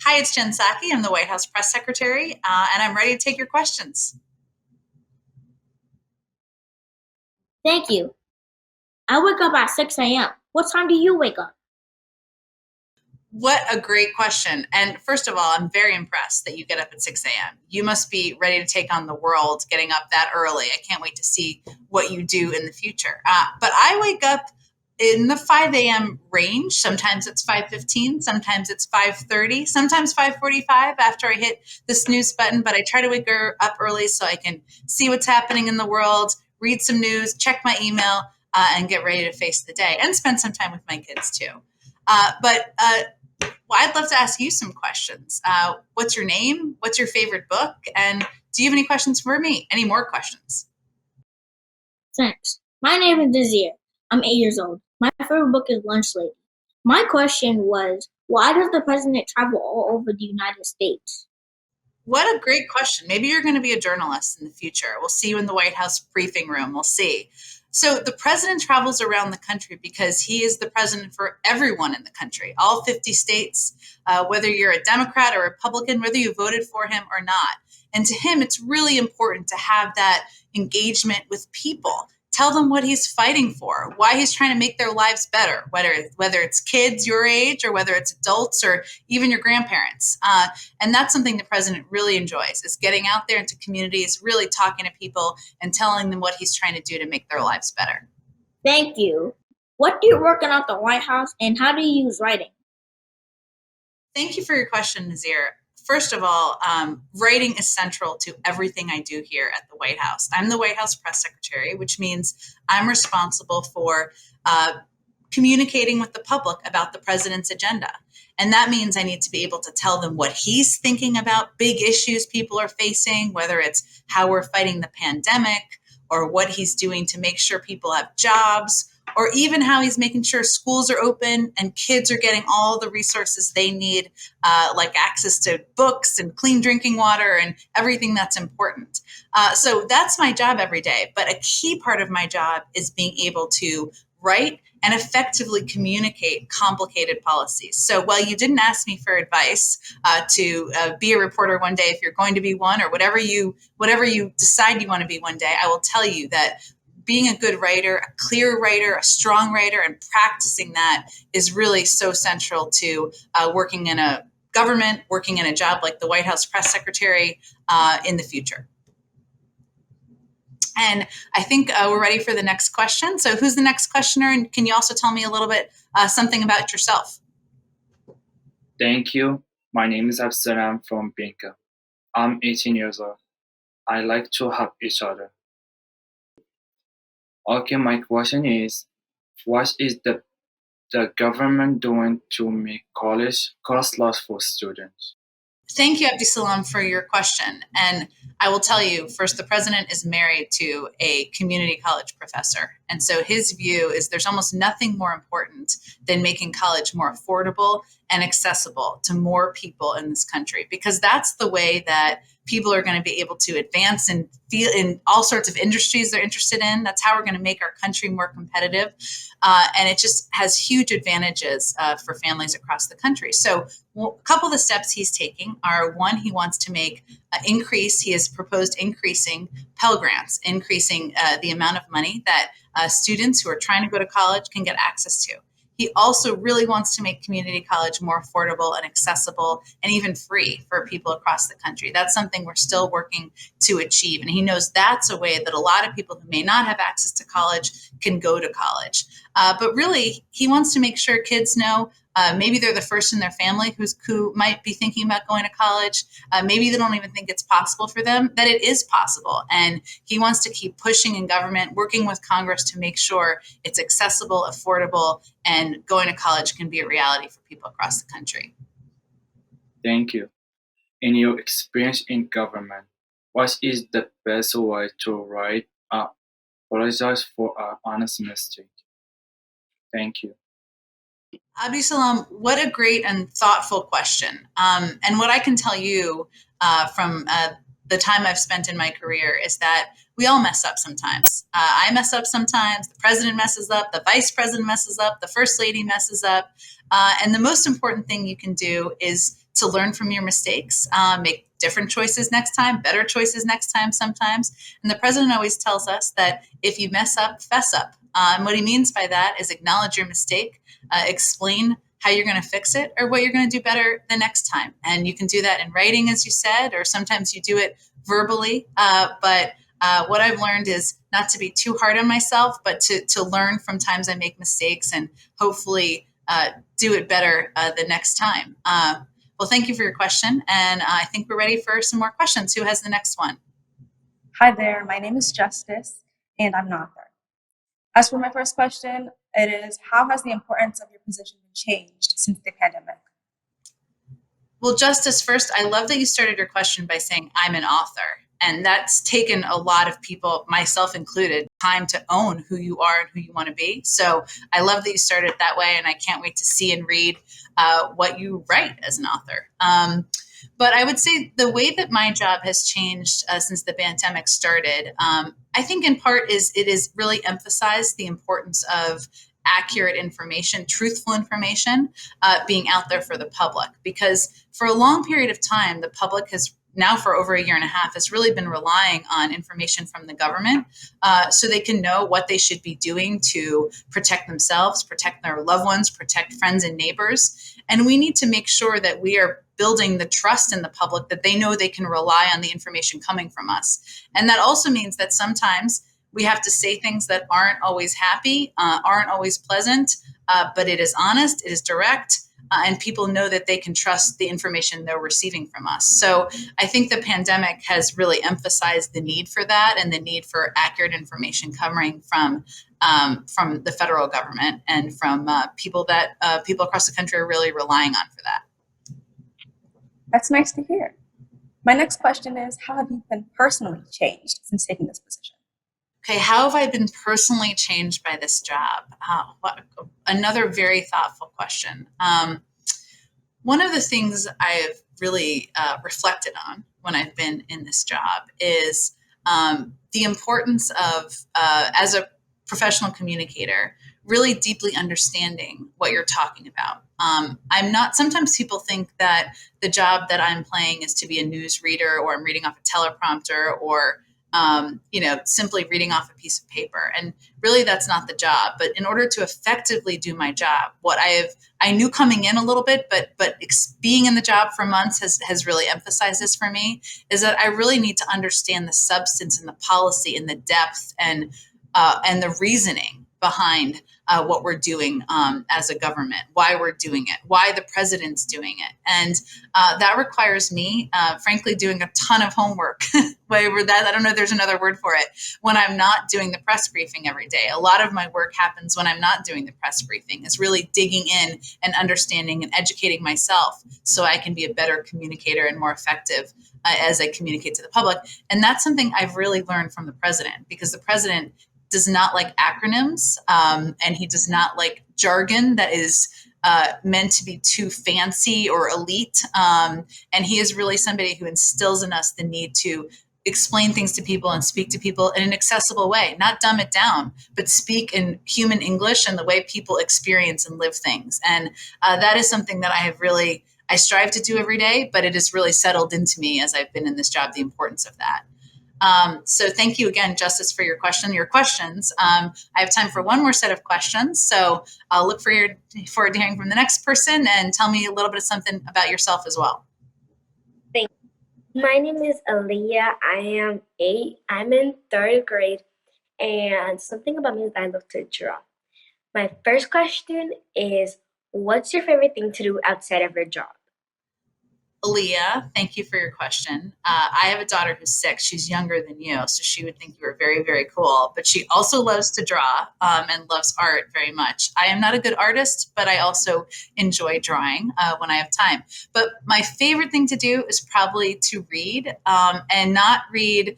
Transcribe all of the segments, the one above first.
Hi, it's Jen Psaki. I'm the White House press secretary, and I'm ready to take your questions. Thank you. I wake up at 6 a.m. What time do you wake up? What a great question. And first of all, I'm very impressed that you get up at 6 a.m. You must be ready to take on the world getting up that early. I can't wait to see what you do in the future. But I wake up in the 5 a.m. range. Sometimes it's 5:15, sometimes it's 5:30, sometimes 5:45 after I hit the snooze button. But I try to wake up early so I can see what's happening in the world, read some news, check my email, and get ready to face the day and spend some time with my kids too. Well, I'd love to ask you some questions. What's your name? What's your favorite book? And do you have any questions for me? Any more questions? Thanks. My name is Nasir. I'm 8 years old. My favorite book is Lunch Lady. My question was, why does the president travel all over the United States? What a great question. Maybe you're going to be a journalist in the future. We'll see you in the White House briefing room. We'll see. So the president travels around the country because he is the president for everyone in the country, all 50 states, whether you're a Democrat or Republican, whether you voted for him or not. And to him, it's really important to have that engagement with people. Tell them what he's fighting for, why he's trying to make their lives better, whether it's kids your age or whether it's adults or even your grandparents. And that's something the president really enjoys, is getting out there into communities, really talking to people and telling them what he's trying to do to make their lives better. Thank you. What do you work on at the White House, and how do you use writing? Thank you for your question, Nazir. First of all, writing is central to everything I do here at the White House. I'm the White House press secretary, which means I'm responsible for communicating with the public about the president's agenda. And that means I need to be able to tell them what he's thinking about big issues people are facing, whether it's how we're fighting the pandemic or what he's doing to make sure people have jobs, or even how he's making sure schools are open and kids are getting all the resources they need, like access to books and clean drinking water and everything that's important. So that's my job every day. But a key part of my job is being able to write and effectively communicate complicated policies. So while you didn't ask me for advice to be a reporter one day, if you're going to be one, or whatever you decide you want to be one day, I will tell you that being a good writer, a clear writer, a strong writer, and practicing that is really so central to working in a government, working in a job like the White House press secretary in the future. And I think we're ready for the next question. So who's the next questioner? And can you also tell me a little bit something about yourself? Thank you. My name is Abdesallam from Binka. I'm 18 years old. I like to help each other. Okay, my question is, what is the government doing to make college costless for students? Thank you, Abdesallam, for your question. And I will tell you, first, the president is married to a community college professor. And so his view is there's almost nothing more important than making college more affordable and accessible to more people in this country, because that's the way that people are going to be able to advance and feel in all sorts of industries they're interested in. That's how we're going to make our country more competitive. And it just has huge advantages for families across the country. So a couple of the steps he's taking are, one, he wants to make he has proposed increasing Pell Grants, increasing the amount of money that students who are trying to go to college can get access to. He also really wants to make community college more affordable and accessible and even free for people across the country. That's something we're still working to achieve. And he knows that's a way that a lot of people who may not have access to college can go to college. But really, he wants to make sure kids know maybe they're the first in their family who might be thinking about going to college. Maybe they don't even think it's possible for them, that it is possible. And he wants to keep pushing in government, working with Congress to make sure it's accessible, affordable, and going to college can be a reality for people across the country. Thank you. In your experience in government, what is the best way to apologize for an honest mistake? Thank you. Abdesallam, what a great and thoughtful question. And what I can tell you from the time I've spent in my career is that we all mess up sometimes. I mess up sometimes, the president messes up, the vice president messes up, the first lady messes up. And the most important thing you can do is to learn from your mistakes, make different choices next time, better choices next time sometimes. And the president always tells us that if you mess up, fess up. And what he means by that is acknowledge your mistake, explain how you're going to fix it or what you're going to do better the next time. And you can do that in writing, as you said, or sometimes you do it verbally. But what I've learned is not to be too hard on myself, but to learn from times I make mistakes and hopefully do it better the next time. Well, thank you for your question. And I think we're ready for some more questions. Who has the next one? Hi there, my name is Justis, and I'm an author. As for my first question, it is, how has the importance of your position changed since the pandemic? Well, Justice, first, I love that you started your question by saying I'm an author. And that's taken a lot of people, myself included, time to own who you are and who you want to be. So I love that you started it that way. And I can't wait to see and read what you write as an author. But I would say the way that my job has changed since the pandemic started, I think in part is it is really emphasized the importance of accurate information, truthful information being out there for the public. Because for a long period of time, the public has now for over a year and a half has really been relying on information from the government so they can know what they should be doing to protect themselves, protect their loved ones, protect friends and neighbors. And we need to make sure that we are building the trust in the public that they know they can rely on the information coming from us. And that also means that sometimes we have to say things that aren't always happy, aren't always pleasant, but it is honest, it is direct, and people know that they can trust the information they're receiving from us. So I think the pandemic has really emphasized the need for that and the need for accurate information coming from the federal government and from people across the country are really relying on for that. That's nice to hear. My next question is, how have you been personally changed since taking this position? Okay, how have I been personally changed by this job? Another very thoughtful question. One of the things I've really reflected on when I've been in this job is the importance of, as a professional communicator, really deeply understanding what you're talking about. Sometimes people think that the job that I'm playing is to be a news reader or I'm reading off a teleprompter or simply reading off a piece of paper. And really that's not the job. But in order to effectively do my job, I knew coming in a little bit, but being in the job for months has really emphasized this for me, is that I really need to understand the substance and the policy and the depth and the reasoning behind what we're doing as a government, why we're doing it, why the president's doing it. And that requires me, frankly, doing a ton of homework. I don't know if there's another word for it, when I'm not doing the press briefing every day. A lot of my work happens when I'm not doing the press briefing, is really digging in and understanding and educating myself so I can be a better communicator and more effective as I communicate to the public. And that's something I've really learned from the president, because the president does not like acronyms, and he does not like jargon that is meant to be too fancy or elite. And he is really somebody who instills in us the need to explain things to people and speak to people in an accessible way, not dumb it down, but speak in human English and the way people experience and live things. And that is something that I strive to do every day, but it has really settled into me as I've been in this job, the importance of that. So thank you again, Justice, for your questions. I have time for one more set of questions. So I'll look forward to hearing from the next person, and tell me a little bit of something about yourself as well. Thank you. My name is Alia. I am 8. I'm in 3rd grade. And something about me is I love to draw. My first question is, what's your favorite thing to do outside of your job? Alia, thank you for your question. I have a daughter who's 6. She's younger than you, so she would think you were very, very cool. But she also loves to draw and loves art very much. I am not a good artist, but I also enjoy drawing when I have time. But my favorite thing to do is probably to read, and not read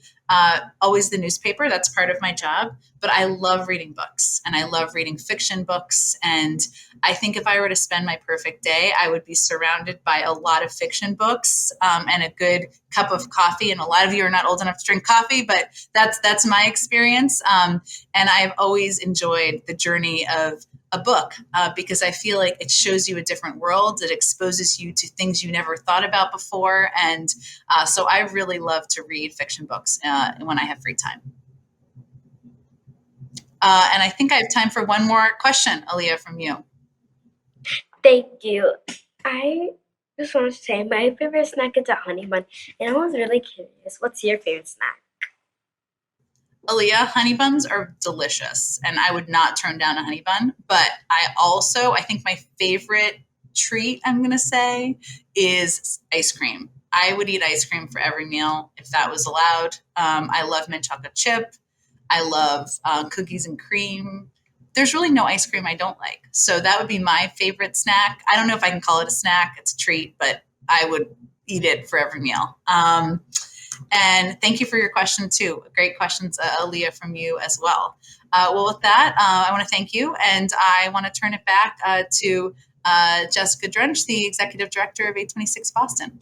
always the newspaper. That's part of my job. But I love reading books, and I love reading fiction books. And I think if I were to spend my perfect day, I would be surrounded by a lot of fiction books and a good cup of coffee. And a lot of you are not old enough to drink coffee, but that's my experience. And I've always enjoyed the journey of a book because I feel like it shows you a different world. It exposes you to things you never thought about before. And so I really love to read fiction books when I have free time. And I think I have time for one more question, Alia, from you. Thank you. I just want to say my favorite snack is a honey bun, and I was really curious. What's your favorite snack? Alia, honey buns are delicious, and I would not turn down a honey bun. But I think my favorite treat, I'm going to say, is ice cream. I would eat ice cream for every meal if that was allowed. I love mint chocolate chip. I love cookies and cream. There's really no ice cream I don't like. So that would be my favorite snack. I don't know if I can call it a snack. It's a treat, but I would eat it for every meal. And thank you for your question too. Great questions, Alia, from you as well. Well, with that, I want to thank you, and I want to turn it back to Jessica Drench, the Executive Director of 826 Boston.